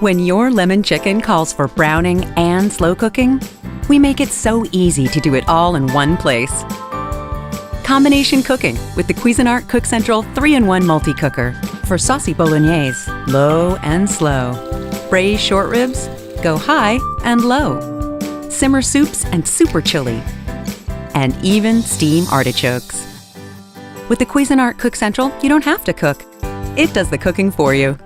When your lemon chicken calls for browning and slow cooking, we make it so easy to do it all in one place. Combination cooking with the Cuisinart Cook Central 3-in-1 multi-cooker for saucy bolognese, low and slow. Braise short ribs, go high and low. Simmer soups and super chili. And even steam artichokes. With the Cuisinart Cook Central, you don't have to cook. It does the cooking for you.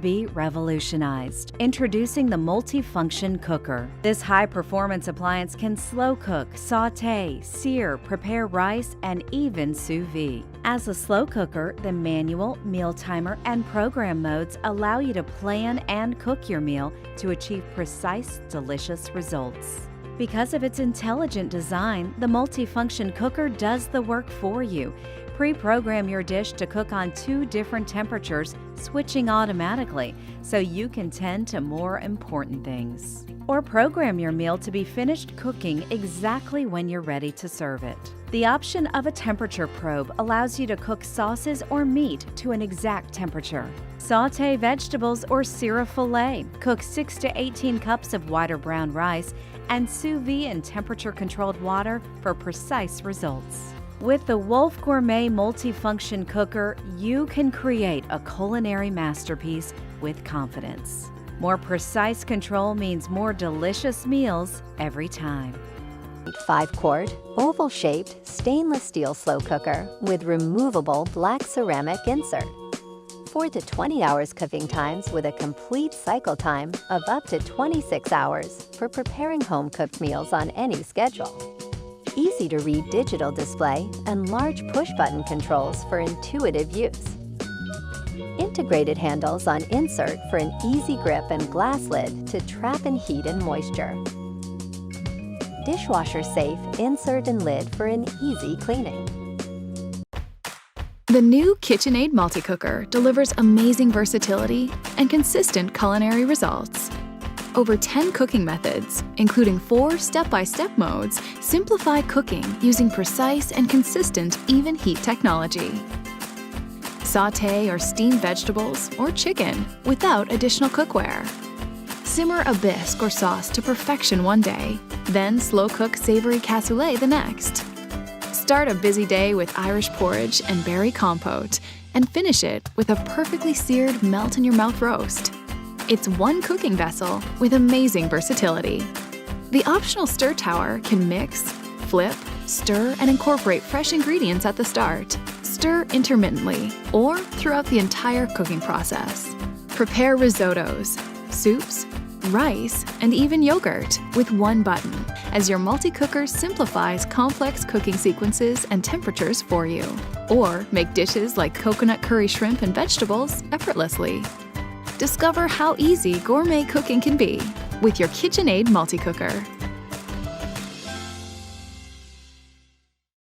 Be revolutionized. Introducing the multi-function cooker. This high-performance appliance can slow cook, saute, sear, prepare rice, and even sous vide. As a slow cooker, the manual, meal timer, and program modes allow you to plan and cook your meal to achieve precise, delicious results. Because of its intelligent design, the multi-function cooker does the work for you. Pre-program your dish to cook on 2 different temperatures, switching automatically, so you can tend to more important things. Or program your meal to be finished cooking exactly when you're ready to serve it. The option of a temperature probe allows you to cook sauces or meat to an exact temperature. Sauté vegetables or sear a filet. Cook 6 to 18 cups of white or brown rice and sous vide in temperature-controlled water for precise results. With the Wolf Gourmet multi-function cooker, you can create a culinary masterpiece with confidence. More precise control means more delicious meals every time. 5-quart, oval-shaped stainless steel slow cooker with removable black ceramic insert. 4 to 20 hours cooking times with a complete cycle time of up to 26 hours for preparing home-cooked meals on any schedule. Easy-to-read digital display and large push-button controls for intuitive use. Integrated handles on insert for an easy grip and glass lid to trap in heat and moisture. Dishwasher-safe insert and lid for an easy cleaning. The new KitchenAid multi-cooker delivers amazing versatility and consistent culinary results. Over 10 cooking methods, including 4 step-by-step modes, simplify cooking using precise and consistent even heat technology. Sauté or steam vegetables or chicken without additional cookware. Simmer a bisque or sauce to perfection one day, then slow cook savory cassoulet the next. Start a busy day with Irish porridge and berry compote, and finish it with a perfectly seared melt-in-your-mouth roast. It's one cooking vessel with amazing versatility. The optional stir tower can mix, flip, stir, and incorporate fresh ingredients at the start. Stir intermittently or throughout the entire cooking process. Prepare risottos, soups, rice, and even yogurt with one button, as your multi-cooker simplifies complex cooking sequences and temperatures for you. Or make dishes like coconut curry shrimp and vegetables effortlessly. Discover how easy gourmet cooking can be with your KitchenAid multi-cooker.